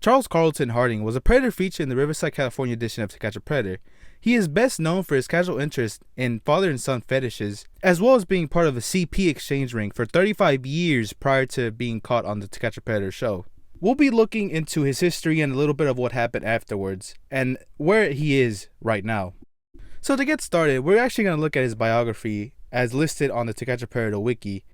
Charles Carlton Harding was a predator featured in the Riverside, California edition of To Catch a Predator. He is best known for his casual interest in father and son fetishes, as well as being part of a CP exchange ring for 35 years prior to being caught on the To Catch a Predator show. We'll be looking into his history and a little bit of what happened afterwards, and where he is right now. So to get started, we're actually going to look at his biography as listed on the To Catch a Predator wiki.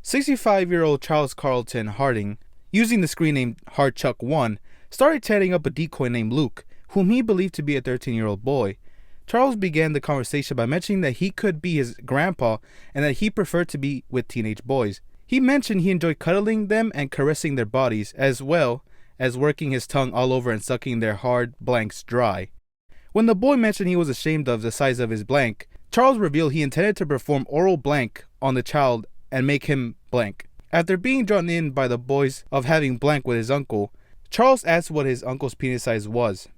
65-year-old Charles Carlton Harding, using the screen name Hardchuck1, started chatting up a decoy named Luke, whom he believed to be a 13-year-old boy. Charles began the conversation by mentioning that he could be his grandpa and that he preferred to be with teenage boys. He mentioned he enjoyed cuddling them and caressing their bodies, as well as working his tongue all over and sucking their hard blanks dry. When the boy mentioned he was ashamed of the size of his blank, Charles revealed he intended to perform oral blank on the child and make him blank. After being drawn in by the boys of having blank with his uncle, Charles asked what his uncle's penis size was.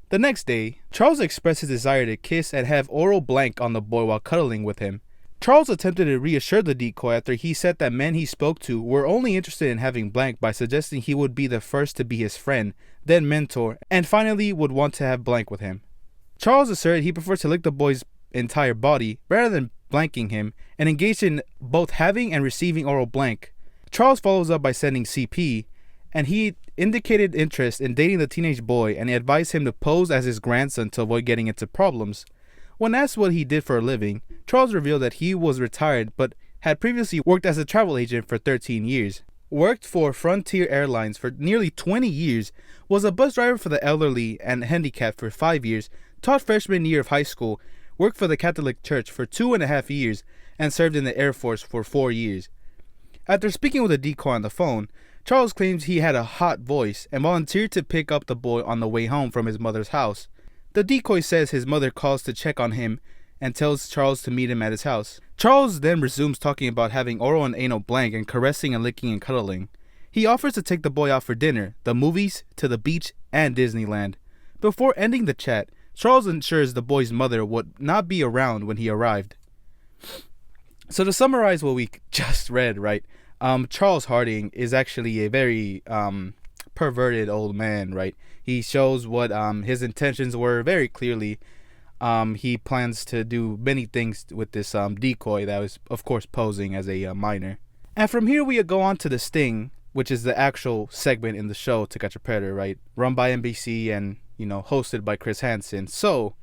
The next day, Charles expressed his desire to kiss and have oral blank on the boy while cuddling with him. Charles attempted to reassure the decoy after he said that men he spoke to were only interested in having blank by suggesting he would be the first to be his friend, then mentor, and finally would want to have blank with him. Charles asserted he preferred to lick the boy's entire body rather than blanking him, and engaged in both having and receiving oral blank. Charles follows up by sending CP, and he indicated interest in dating the teenage boy and advised him to pose as his grandson to avoid getting into problems. When asked what he did for a living, Charles revealed that he was retired but had previously worked as a travel agent for 13 years, worked for Frontier Airlines for nearly 20 years, was a bus driver for the elderly and handicapped for 5 years, taught freshman year of high school, worked for the Catholic Church for 2.5 years, and served in the Air Force for 4 years. After speaking with a decoy on the phone, Charles claims he had a hot voice and volunteered to pick up the boy on the way home from his mother's house. The decoy says his mother calls to check on him and tells Charles to meet him at his house. Charles then resumes talking about having oral and anal blank and caressing and licking and cuddling. He offers to take the boy out for dinner, the movies, to the beach, and Disneyland. Before ending the chat, Charles ensures the boy's mother would not be around when he arrived. So to summarize what we just read, right? Charles Harding is actually a very perverted old man, right? He shows what his intentions were very clearly. He plans to do many things with this decoy that was, of course, posing as a minor. And from here we go on to The Sting, which is the actual segment in the show To Catch a Predator, right? Run by NBC and, hosted by Chris Hansen. So,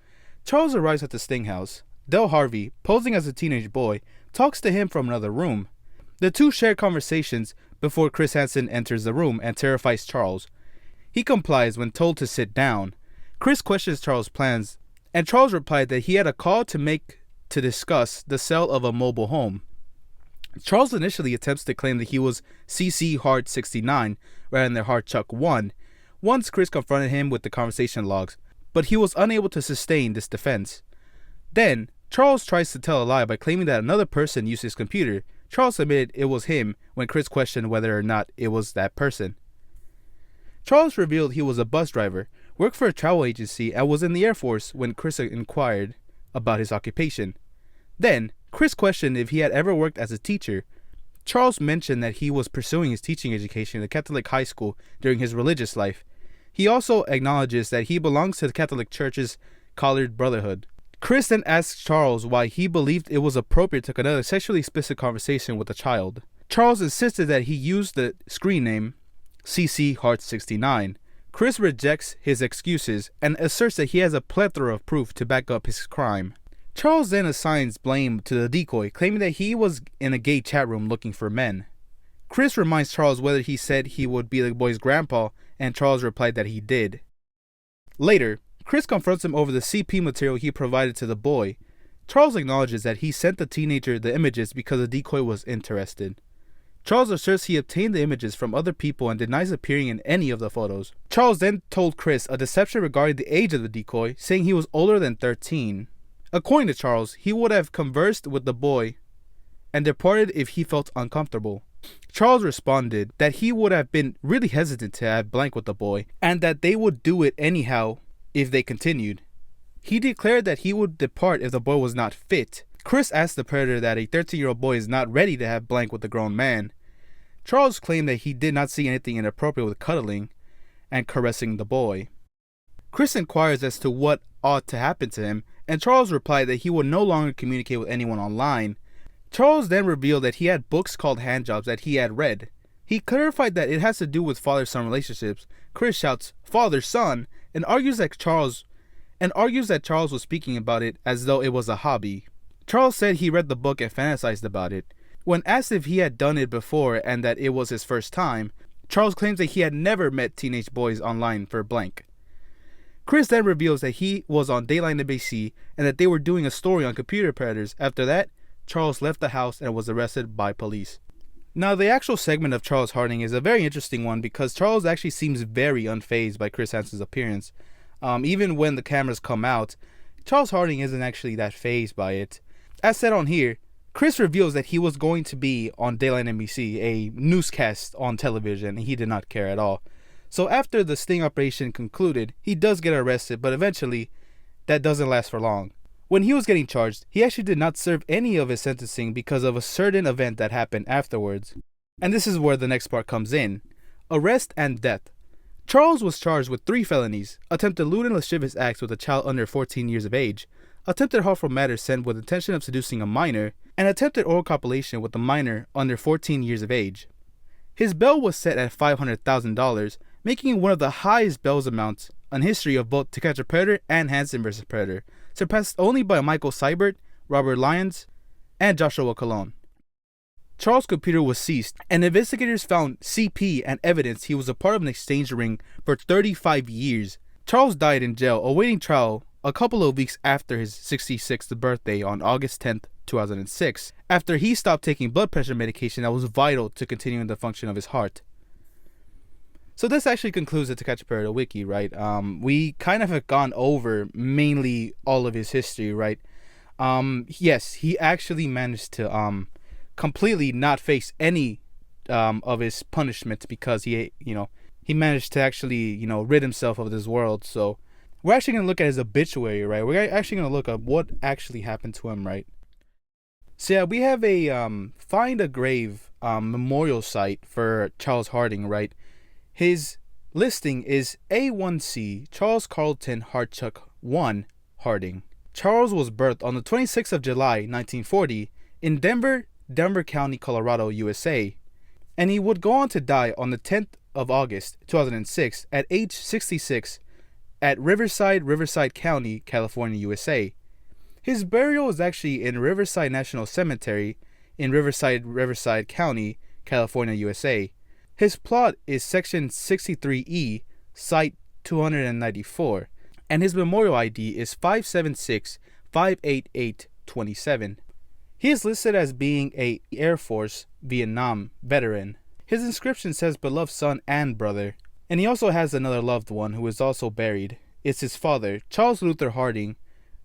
Charles arrives at the Sting house. Del Harvey, posing as a teenage boy, talks to him from another room. The two share conversations before Chris Hansen enters the room and terrifies Charles. He complies when told to sit down. Chris questions Charles' plans, and Charles replied that he had a call to make to discuss the sale of a mobile home. Charles initially attempts to claim that he was CC Hard 69 rather than Hardchuck 1 once Chris confronted him with the conversation logs, but he was unable to sustain this defense. Then, Charles tries to tell a lie by claiming that another person used his computer. Charles admitted it was him when Chris questioned whether or not it was that person. Charles revealed he was a bus driver, worked for a travel agency, and was in the Air Force when Chris inquired about his occupation. Then, Chris questioned if he had ever worked as a teacher. Charles mentioned that he was pursuing his teaching education at a Catholic high school during his religious life. He also acknowledges that he belongs to the Catholic Church's Collared Brotherhood. Chris then asked Charles why he believed it was appropriate to conduct a sexually explicit conversation with a child. Charles insisted that he used the screen name CC Hard 69. Chris rejects his excuses and asserts that he has a plethora of proof to back up his crime. Charles then assigns blame to the decoy, claiming that he was in a gay chat room looking for men. Chris reminds Charles whether he said he would be the boy's grandpa, and Charles replied that he did. Later, Chris confronts him over the CP material he provided to the boy. Charles acknowledges that he sent the teenager the images because the decoy was interested. Charles asserts he obtained the images from other people and denies appearing in any of the photos. Charles then told Chris a deception regarding the age of the decoy, saying he was older than 13. According to Charles, he would have conversed with the boy and departed if he felt uncomfortable. Charles responded that he would have been really hesitant to have blank with the boy, and that they would do it anyhow if they continued. He declared that he would depart if the boy was not fit. Chris asked the predator that a 13-year-old boy is not ready to have blank with a grown man. Charles claimed that he did not see anything inappropriate with cuddling, and caressing the boy. Chris inquires as to what ought to happen to him, and Charles replied that he would no longer communicate with anyone online. Charles then revealed that he had books called handjobs that he had read. He clarified that it has to do with father-son relationships. Chris shouts, "Father-son," and argues that Charles was speaking about it as though it was a hobby. Charles said he read the book and fantasized about it. When asked if he had done it before and that it was his first time, Charles claims that he had never met teenage boys online for blank. Chris then reveals that he was on Dateline NBC and that they were doing a story on computer predators. After that, Charles left the house and was arrested by police. Now, the actual segment of Charles Harding is a very interesting one because Charles actually seems very unfazed by Chris Hansen's appearance. Even when the cameras come out, Charles Harding isn't actually that fazed by it. As said on here, Chris reveals that he was going to be on Dayline NBC, a newscast on television, and he did not care at all. So after the sting operation concluded, he does get arrested, but eventually, that doesn't last for long. When he was getting charged, he actually did not serve any of his sentencing because of a certain event that happened afterwards. And this is where the next part comes in. Arrest and death. Charles was charged with 3 felonies: attempted lewd and lascivious acts with a child under 14 years of age, attempted harmful matter sent with intention of seducing a minor, and attempted oral copulation with a minor under 14 years of age. His bail was set at $500,000, making it one of the highest bail amounts in history of both To Catch a Predator and Hansen vs. Predator, surpassed only by Michael Seibert, Robert Lyons, and Joshua Colon. Charles' computer was seized, and investigators found CP and evidence he was a part of an exchange ring for 35 years. Charles died in jail awaiting trial a couple of weeks after his 66th birthday on August 10th, 2006, after he stopped taking blood pressure medication that was vital to continuing the function of his heart. So this actually concludes the To Catch a Predator wiki, right? We kind of have gone over mainly all of his history, right? Yes, he actually managed to completely not face any of his punishments because he managed to actually, rid himself of this world. So we're actually going to look at his obituary, right? We're actually going to look at what actually happened to him, right? So yeah, we have a Find a Grave memorial site for Charles Harding, right? His listing is A1C Charles Carlton Hartchuck 1 Harding. Charles was birthed on the 26th of July, 1940 in Denver County, Colorado, USA. And he would go on to die on the 10th of August, 2006 at age 66 at Riverside County, California, USA. His burial is actually in Riverside National Cemetery in Riverside County, California, USA. His plot is Section 63E, Site 294, and his memorial ID is 576-588-27. He is listed as being a Air Force Vietnam veteran. His inscription says beloved son and brother, and he also has another loved one who is also buried. It's his father, Charles Luther Harding.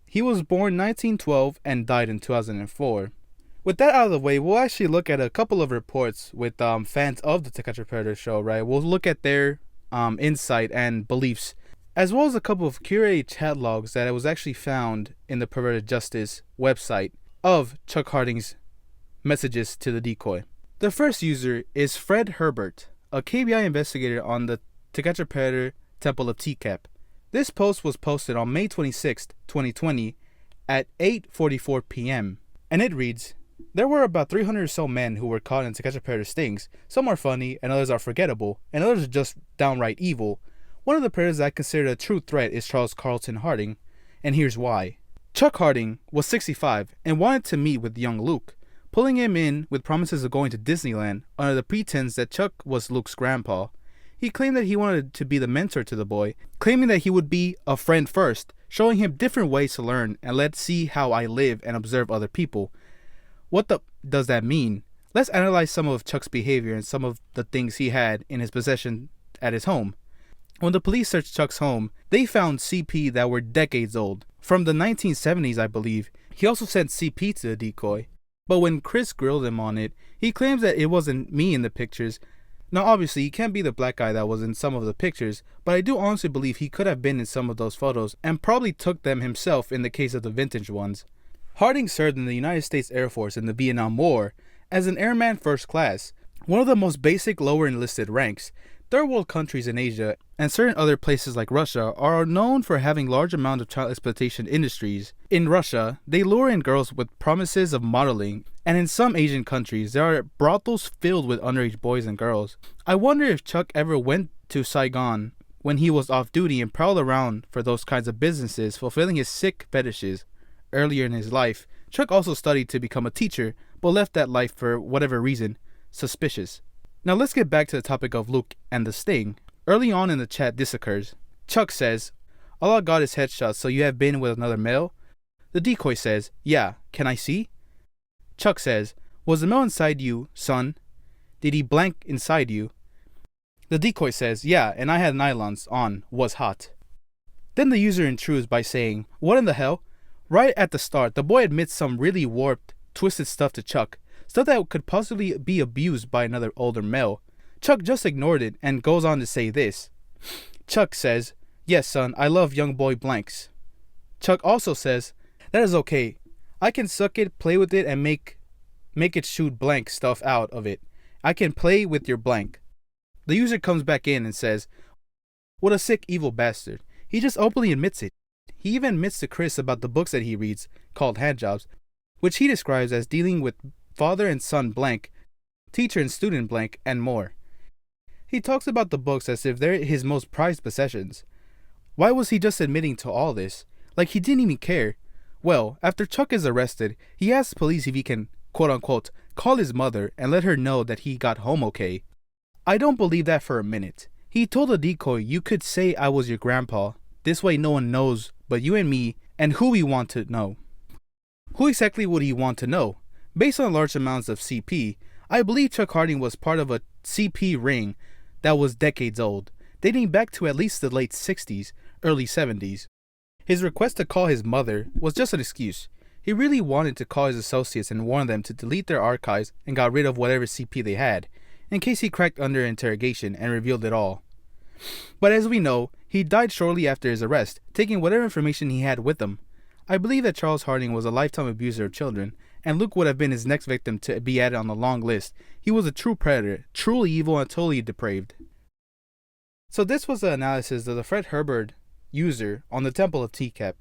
He was born 1912 and died in 2004. With that out of the way, we'll actually look at a couple of reports with fans of the To Catch a Predator show, right? We'll look at their insight and beliefs, as well as a couple of curated chat logs that was actually found in the Perverted Justice website of Chuck Harding's messages to the Decoy. The first user is Fred Herbert, a KBI investigator on the To Catch a Predator Temple of TCAP. This post was posted on May 26, 2020 at 8:44 p.m. and it reads, "There were about 300 or so men who were caught in To Catch a Predator stings. Some are funny, and others are forgettable, and others are just downright evil. One of the predators I consider a true threat is Charles Carlton Harding, and here's why. Chuck Harding was 65 and wanted to meet with young Luke, pulling him in with promises of going to Disneyland under the pretense that Chuck was Luke's grandpa. He claimed that he wanted to be the mentor to the boy, claiming that he would be a friend first, showing him different ways to learn and let's see how I live and observe other people. What does that mean? Let's analyze some of Chuck's behavior and some of the things he had in his possession at his home. When the police searched Chuck's home, they found CP that were decades old. From the 1970s, I believe. He also sent CP to the Decoy. But when Chris grilled him on it, he claims that it wasn't me in the pictures. Now obviously, he can't be the black guy that was in some of the pictures, but I do honestly believe he could have been in some of those photos and probably took them himself in the case of the vintage ones. Harding served in the United States Air Force in the Vietnam War as an airman first class, one of the most basic lower enlisted ranks. Third world countries in Asia and certain other places like Russia are known for having large amounts of child exploitation industries. In Russia, they lure in girls with promises of modeling, and in some Asian countries, there are brothels filled with underage boys and girls. I wonder if Chuck ever went to Saigon when he was off duty and prowled around for those kinds of businesses, fulfilling his sick fetishes. Earlier in his life, Chuck also studied to become a teacher, but left that life for whatever reason. Suspicious. Now let's get back to the topic of Luke and the sting. Early on in the chat this occurs. Chuck says, "Allah got his headshot, so you have been with another male?" The decoy says, "Yeah, can I see?" Chuck says, "Was the male inside you, son? Did he blank inside you?" The decoy says, "Yeah, and I had nylons on, was hot." Then the user intrudes by saying, "What in the hell?" Right at the start, the boy admits some really warped, twisted stuff to Chuck, stuff that could possibly be abused by another older male. Chuck just ignored it and goes on to say this. Chuck says, "Yes, son, I love young boy blanks." Chuck also says, "That is okay. I can suck it, play with it, and make it shoot blank stuff out of it. I can play with your blank." The user comes back in and says, "What a sick, evil bastard. He just openly admits it. He even admits to Chris about the books that he reads, called handjobs, which he describes as dealing with father and son blank, teacher and student blank, and more. He talks about the books as if they're his most prized possessions. Why was he just admitting to all this? Like he didn't even care. Well, after Chuck is arrested, he asks police if he can, quote-unquote, call his mother and let her know that he got home okay. I don't believe that for a minute. He told the decoy, "You could say I was your grandpa. This way no one knows but you and me and who we want to know." Who exactly would he want to know? Based on large amounts of CP, I believe Chuck Harding was part of a CP ring that was decades old, dating back to at least the late 60s, early 70s. His request to call his mother was just an excuse. He really wanted to call his associates and warn them to delete their archives and got rid of whatever CP they had, in case he cracked under interrogation and revealed it all. But as we know, he died shortly after his arrest, taking whatever information he had with him. I believe that Charles Harding was a lifetime abuser of children, and Luke would have been his next victim to be added on the long list. He was a true predator, truly evil and totally depraved. So this was the analysis of the Fred Herbert user on the Temple of TCAP.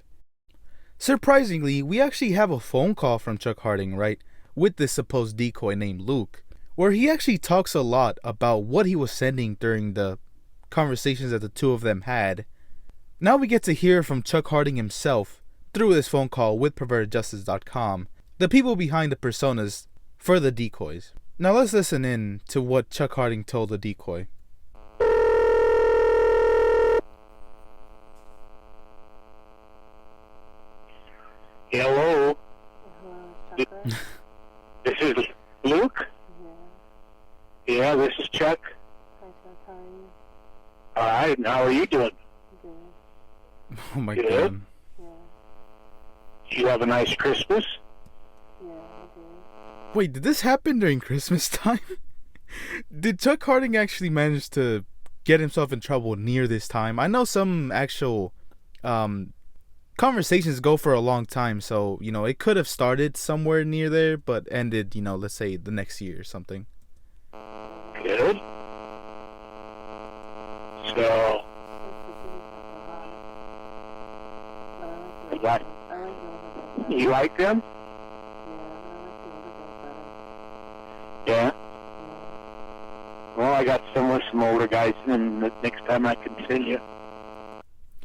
Surprisingly, we actually have a phone call from Chuck Harding, right, with this supposed decoy named Luke, where he actually talks a lot about what he was sending during the conversations that the two of them had. Now we get to hear from Chuck Harding himself through this phone call with pervertedjustice.com, the people behind the personas for the decoys. Now let's listen in to what Chuck Harding told the decoy. Hello. Hello, This is Luke? Yeah. Yeah, this is Chuck. Hi, Chuck. How are you? All right, and how are you doing? Good. Oh my Good. god. Yeah. Did you have a nice Christmas? Yeah, I did. Wait, did this happen during Christmas time? Did Chuck Harding actually manage to get himself in trouble near this time? I know some actual conversations go for a long time, so, it could have started somewhere near there, but ended, let's say the next year or something. Good. So, I like the older guys better. you like them? Yeah, Yeah? Well, I got some older guys, and the next time I continue.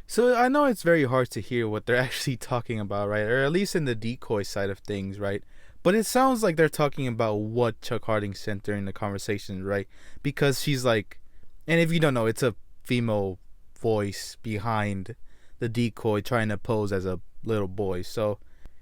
So I know it's very hard to hear what they're actually talking about, right? Or at least in the decoy side of things, right? But it sounds like they're talking about what Chuck Harding sent during the conversation, right? Because she's like, and if you don't know, it's a female voice behind the decoy trying to pose as a little boy. So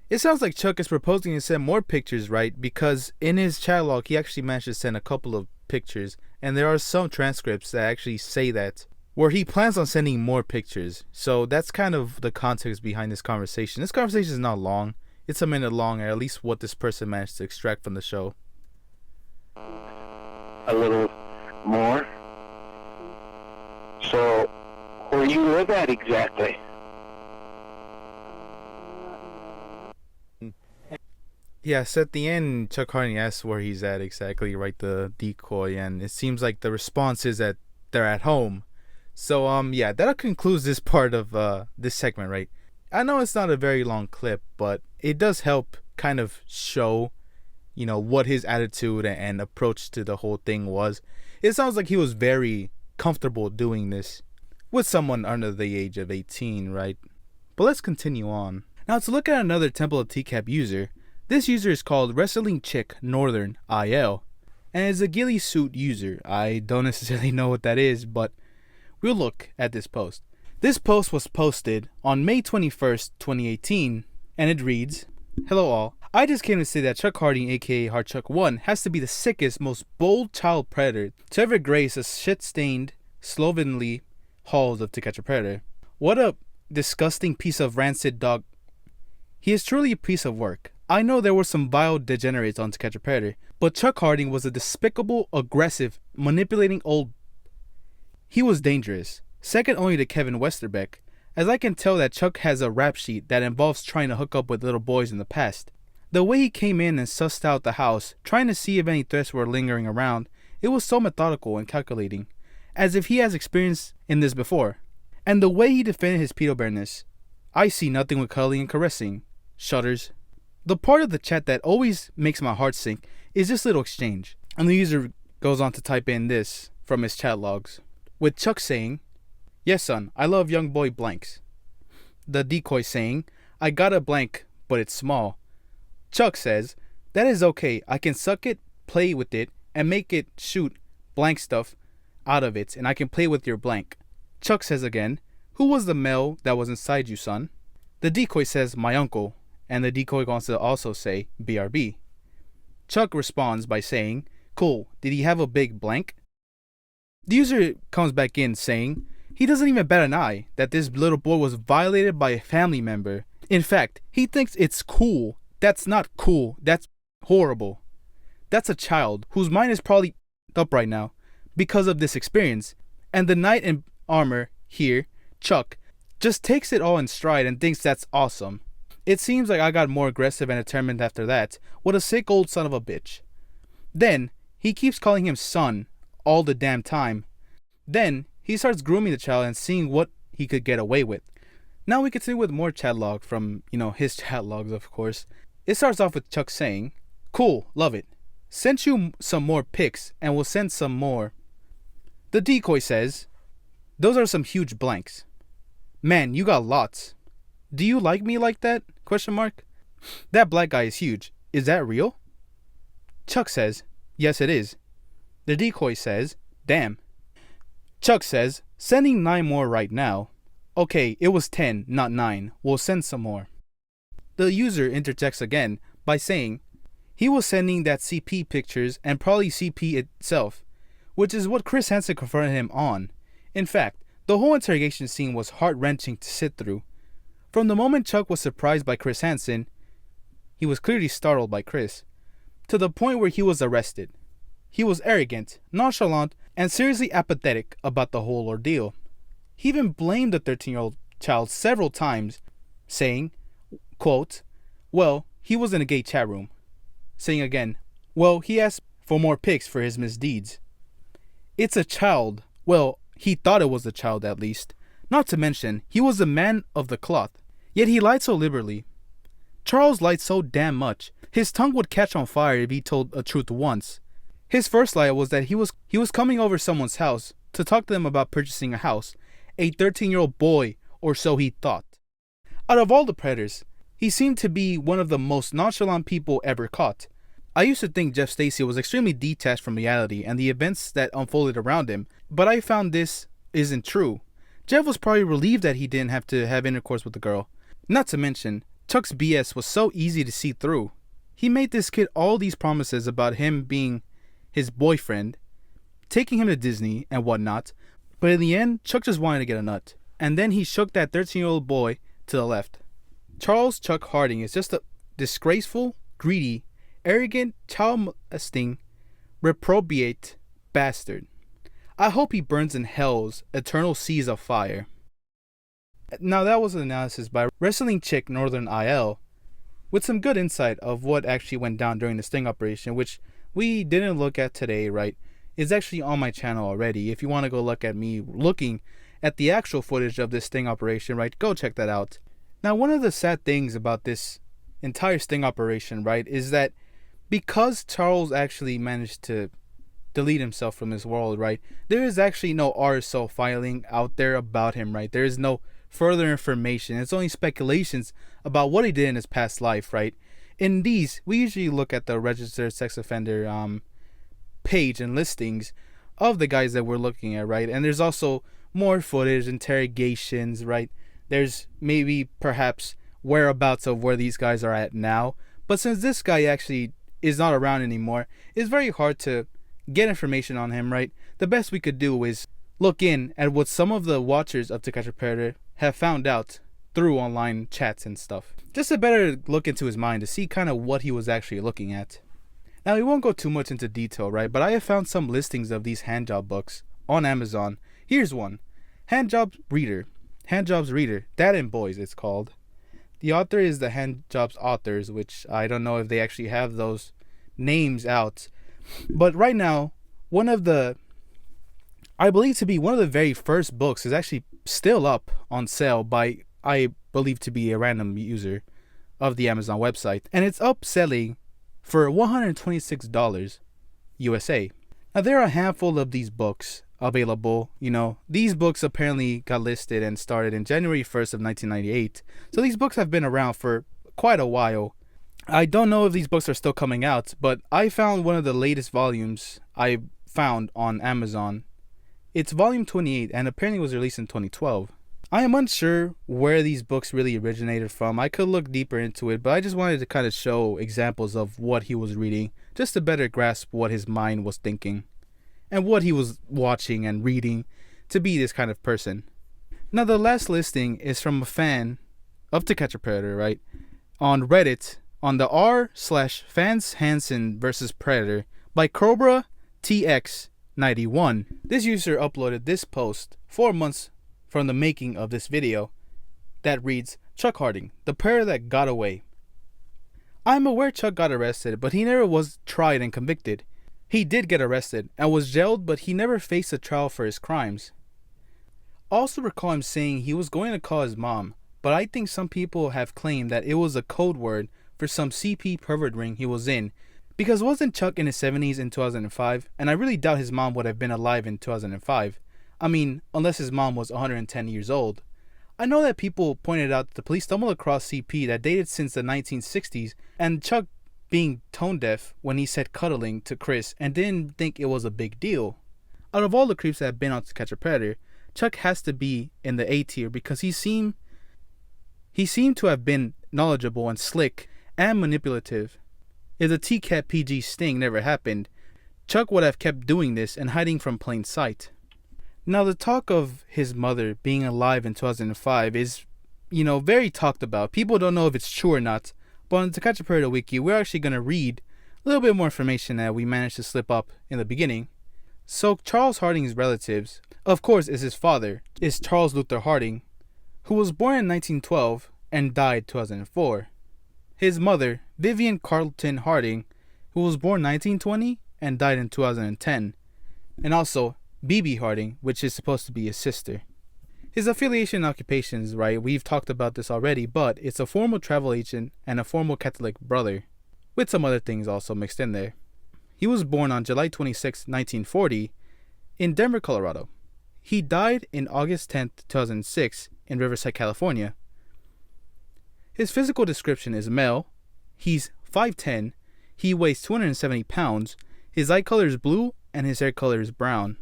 it sounds like Chuck is proposing to send more pictures, right? Because in his chat log, he actually managed to send a couple of pictures, and there are some transcripts that actually say that, where he plans on sending more pictures. So that's kind of the context behind this conversation. This conversation is not long. It's a minute long, or at least what this person managed to extract from the show. A little more. So, where you live at exactly? Yes, at the end, Chuck Harding asks where he's at exactly, right? The decoy, and it seems like the response is that they're at home. So yeah, that concludes this part of this segment, right? I know it's not a very long clip, but it does help kind of show, what his attitude and approach to the whole thing was. It sounds like he was very comfortable doing this with someone under the age of 18, right? But let's continue on. Now to look at another Temple of TCAP user. This user is called Wrestling Chick Northern IL, and is a ghillie suit user. I don't necessarily know what that is, but we'll look at this post. This post was posted on May 21st, 2018, and it reads, "Hello all. I just came to say that Chuck Harding, aka Hardchuck 1, has to be the sickest, most bold child predator to ever grace the shit-stained, slovenly halls of To Catch a Predator. What a disgusting piece of rancid dog. He is truly a piece of work. I know there were some vile degenerates on To Catch a Predator, but Chuck Harding was a despicable, aggressive, manipulating old... He was dangerous, second only to Kevin Westerbeck, as I can tell that Chuck has a rap sheet that involves trying to hook up with little boys in the past. The way he came in and sussed out the house, trying to see if any threats were lingering around, it was so methodical and calculating, as if he has experience in this before. And the way he defended his pedo-bearness, I see nothing with cuddling and caressing. Shudders." The part of the chat that always makes my heart sink is this little exchange, and the user goes on to type in this from his chat logs, with Chuck saying, "Yes son, I love young boy blanks." The Decoy saying, "I got a blank, but it's small." Chuck says, "That is okay, I can suck it, play with it, and make it shoot blank stuff out of it, and I can play with your blank." Chuck says again, "Who was the male that was inside you, son?" The Decoy says, "My uncle." And the Decoy wants to also say, "BRB." Chuck responds by saying, "Cool, did he have a big blank?" The user comes back in saying, he doesn't even bat an eye that this little boy was violated by a family member. In fact, he thinks it's cool. That's not cool. That's horrible. That's a child whose mind is probably up right now because of this experience. And the knight in armor here, Chuck, just takes it all in stride and thinks that's awesome. It seems like I got more aggressive and determined after that. What a sick old son of a bitch. Then, he keeps calling him son all the damn time. Then, he starts grooming the child and seeing what he could get away with. Now we continue with more chat log from, his chat logs, of course. It starts off with Chuck saying, "Cool, love it. Sent you some more pics and we'll send some more." The Decoy says, "Those are some huge blanks. Man, you got lots. Do you like me like that? Question mark. That black guy is huge. Is that real?" Chuck says, "Yes, it is." The Decoy says, "Damn." Chuck says, "Sending 9 more right now." Okay, it was 10, not 9. We'll send some more. The user interjects again by saying, he was sending that CP pictures and probably CP itself, which is what Chris Hansen confronted him on. In fact, the whole interrogation scene was heart-wrenching to sit through. From the moment Chuck was surprised by Chris Hansen, he was clearly startled by Chris, to the point where he was arrested. He was arrogant, nonchalant, and seriously apathetic about the whole ordeal. He even blamed the 13-year-old child several times, saying, quote, "Well, he was in a gay chat room." Saying again, "Well, he asked for more pics for his misdeeds." It's a child. Well, he thought it was a child at least. Not to mention, he was a man of the cloth. Yet he lied so liberally. Charles lied so damn much. His tongue would catch on fire if he told a truth once. His first lie was that he was coming over someone's house to talk to them about purchasing a house. A 13-year-old boy, or so he thought. Out of all the predators, he seemed to be one of the most nonchalant people ever caught. I used to think Jeff Stacy was extremely detached from reality and the events that unfolded around him, but I found this isn't true. Jeff was probably relieved that he didn't have to have intercourse with the girl. Not to mention, Chuck's BS was so easy to see through. He made this kid all these promises about him being his boyfriend, taking him to Disney and whatnot, but in the end, Chuck just wanted to get a nut. And then he shook that 13-year-old boy to the left. Charles Chuck Harding is just a disgraceful, greedy, arrogant, child-molesting, reprobate bastard. I hope he burns in hell's eternal seas of fire. Now that was an analysis by Wrestling Chick Northern IL, with some good insight of what actually went down during the sting operation, which we didn't look at today, right? is actually on my channel already. If you want to go look at me looking at the actual footage of this sting operation, right, go check that out. Now, one of the sad things about this entire sting operation, right, is that because Charles actually managed to delete himself from this world, right, there is actually no RSO filing out there about him, right? There is no further information. It's only speculations about what he did in his past life, right? In these, we usually look at the registered sex offender page and listings of the guys that we're looking at, right? And there's also more footage, interrogations, right? There's maybe perhaps whereabouts of where these guys are at now. But since this guy actually is not around anymore, it's very hard to get information on him, right? The best we could do is look in at what some of the watchers of To Catch a Predator have found out through online chats and stuff. Just a better look into his mind to see kind of what he was actually looking at. Now, we won't go too much into detail, right? But I have found some listings of these handjob books on Amazon. Here's one. Handjobs Reader, Dad and Boys it's called. The author is the Handjobs Authors, which I don't know if they actually have those names out. But right now, I believe to be one of the very first books is actually still up on sale by, I believe to be a random user of the Amazon website. And it's up selling for $126 USA. Now, there are a handful of these books available. You know, these books apparently got listed and started in January 1st of 1998. So these books have been around for quite a while. I don't know if these books are still coming out, but I found one of the latest volumes I found on Amazon. It's volume 28 and apparently was released in 2012. I am unsure where these books really originated from. I could look deeper into it, but I just wanted to kind of show examples of what he was reading, just to better grasp what his mind was thinking and what he was watching and reading to be this kind of person. Now, the last listing is from a fan of To Catch a Predator, right? On Reddit, on the r/fans Hansen versus Predator by Cobra TX91. This user uploaded this post 4 months from the making of this video that reads, Chuck Harding, the predator that got away. I'm aware Chuck got arrested, but he never was tried and convicted. He did get arrested and was jailed, but he never faced a trial for his crimes. Also recall him saying he was going to call his mom, but I think some people have claimed that it was a code word for some CP pervert ring he was in, because wasn't Chuck in his 70s in 2005, and I really doubt his mom would have been alive in 2005. I mean, unless his mom was 110 years old. I know that people pointed out that the police stumbled across CP that dated since the 1960s, and Chuck being tone deaf when he said cuddling to Chris and didn't think it was a big deal. Out of all the creeps that have been on To Catch a Predator, Chuck has to be in the A tier because he seemed to have been knowledgeable and slick and manipulative. If the T-Cat PG sting never happened, Chuck would have kept doing this and hiding from plain sight. Now, the talk of his mother being alive in 2005 is, very talked about. People don't know if it's true or not, but on To Catch a Predator Wiki, we're actually going to read a little bit more information that we managed to slip up in the beginning. So, Charles Harding's relatives, of course, is his father, is Charles Luther Harding, who was born in 1912 and died 2004. His mother, Vivian Carlton Harding, who was born 1920 and died in 2010. And also, B.B. Harding, which is supposed to be his sister. His affiliation and occupations, right, we've talked about this already, but it's a formal travel agent and a formal Catholic brother, with some other things also mixed in there. He was born on July 26, 1940, in Denver, Colorado. He died in August 10, 2006, in Riverside, California. His physical description is male. He's 5'10", he weighs 270 pounds, his eye color is blue, and his hair color is brown.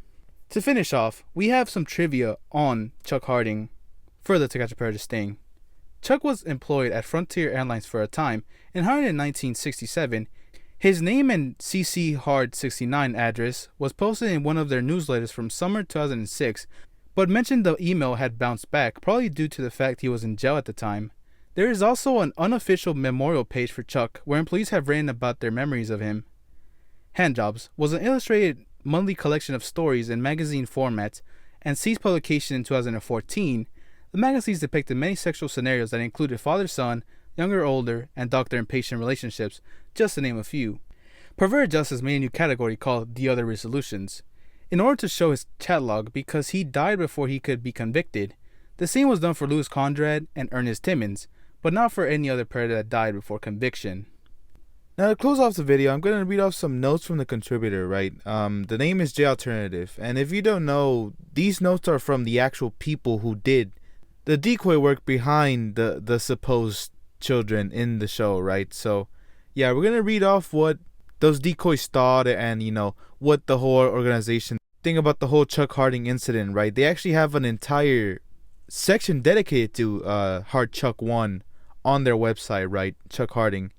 To finish off, we have some trivia on Chuck Harding for the To Catch a Predator sting. Chuck was employed at Frontier Airlines for a time and hired in 1967. His name and CC Hard 69 address was posted in one of their newsletters from summer 2006, but mentioned the email had bounced back, probably due to the fact he was in jail at the time. There is also an unofficial memorial page for Chuck where employees have written about their memories of him. Handjobs was an illustrated monthly collection of stories in magazine format and ceased publication in 2014. The magazines depicted many sexual scenarios that included father-son, younger-older, and doctor and patient relationships, just to name a few. Perverted Justice made a new category called The Other Resolutions. In order to show his chat log, because he died before he could be convicted, the same was done for Louis Conrad and Ernest Timmons, but not for any other predator that died before conviction. Now, to close off the video, I'm going to read off some notes from the contributor, right? The name is J Alternative, and if you don't know, these notes are from the actual people who did the decoy work behind the supposed children in the show, right? So, yeah, we're going to read off what those decoys thought and, what the whole organization think about the whole Chuck Harding incident, right? They actually have an entire section dedicated to Hard Chuck 1 on their website, right? Chuck Harding.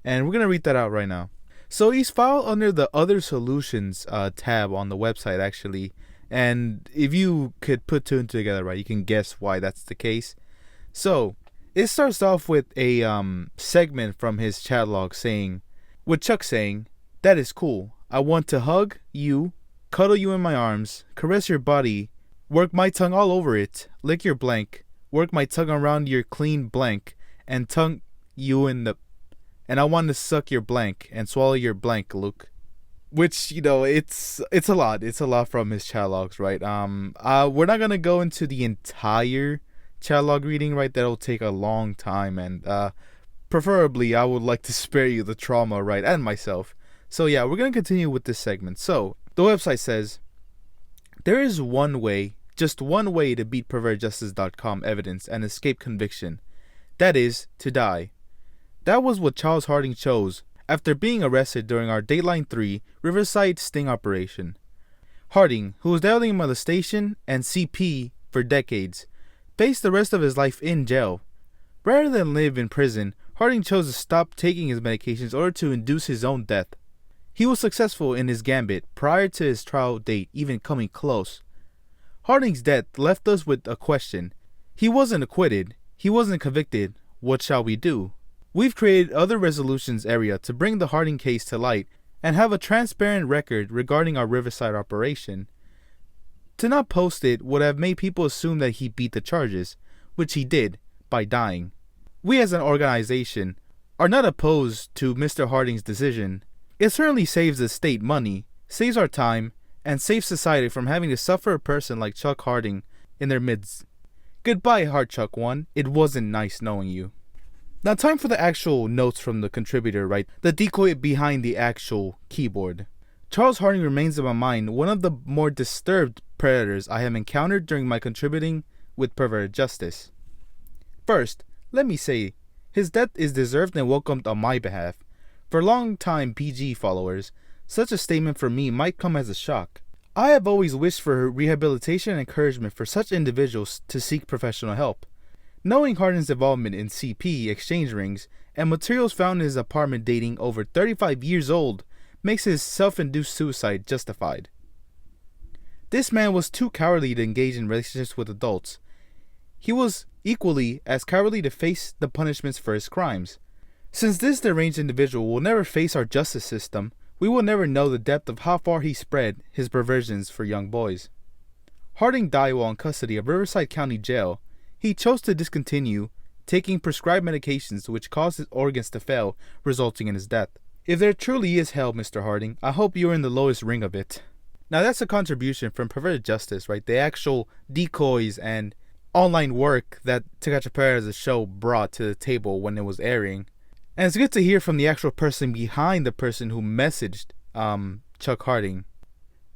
And we're going to read that out right now. So he's filed under the Other Solutions tab on the website, actually. And if you could put two and two together, right, you can guess why that's the case. So it starts off with a segment from his chat log with Chuck saying, "That is cool. I want to hug you, cuddle you in my arms, caress your body, work my tongue all over it, lick your blank, work my tongue around your clean blank, and tongue you in the... And I want to suck your blank and swallow your blank, Luke." Which, it's a lot. It's a lot from his chat logs, right? We're not gonna go into the entire chat log reading, right? That'll take a long time, and preferably I would like to spare you the trauma, right? And myself. So yeah, we're gonna continue with this segment. So the website says, "There is one way, just one way to beat pervertjustice.com evidence and escape conviction. That is to die. That was what Charles Harding chose after being arrested during our Dateline 3 Riverside sting operation. Harding, who was dabbling in molestation and CP for decades, faced the rest of his life in jail. Rather than live in prison, Harding chose to stop taking his medications in order to induce his own death. He was successful in his gambit prior to his trial date even coming close. Harding's death left us with a question. He wasn't acquitted. He wasn't convicted. What shall we do? We've created Other Resolutions area to bring the Harding case to light and have a transparent record regarding our Riverside operation. To not post it would have made people assume that he beat the charges, which he did, by dying. We as an organization are not opposed to Mr. Harding's decision. It certainly saves the state money, saves our time, and saves society from having to suffer a person like Chuck Harding in their midst. Goodbye, Hard Chuck 1. It wasn't nice knowing you." Now, time for the actual notes from the contributor, right? The decoy behind the actual keyboard. "Charles Harding remains in my mind one of the more disturbed predators I have encountered during my contributing with Perverted Justice. First, let me say, his death is deserved and welcomed on my behalf. For long-time PG followers, such a statement from me might come as a shock. I have always wished for rehabilitation and encouragement for such individuals to seek professional help. Knowing Harding's involvement in CP exchange rings and materials found in his apartment dating over 35 years old makes his self-induced suicide justified. This man was too cowardly to engage in relationships with adults. He was equally as cowardly to face the punishments for his crimes. Since this deranged individual will never face our justice system, we will never know the depth of how far he spread his perversions for young boys. Harding died while in custody of Riverside County Jail. He chose to discontinue taking prescribed medications which caused his organs to fail, resulting in his death. If there truly is hell, Mr. Harding, I hope you're in the lowest ring of it." Now that's a contribution from Perverted Justice, right? The actual decoys and online work that To Catch a Predator as a show brought to the table when it was airing. And it's good to hear from the actual person behind the person who messaged Chuck Harding.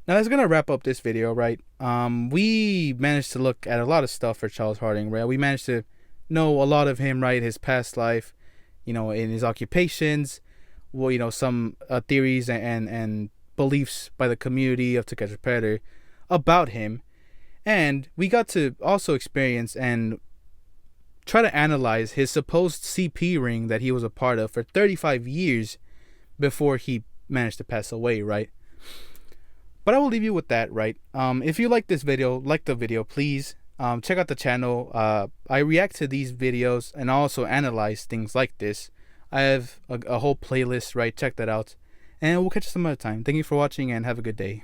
Now that's going to wrap up this video, right? We managed to look at a lot of stuff for Charles Harding, right? We managed to know a lot of him, right? His past life, in his occupations, well, some theories and beliefs by the community of To Catch a Predator about him. And we got to also experience and try to analyze his supposed CP ring that he was a part of for 35 years before he managed to pass away, right? But I will leave you with that, right? If you like this video, please check out the channel. I react to these videos and also analyze things like this. I have a whole playlist, right? Check that out. And we'll catch you some other time. Thank you for watching and have a good day.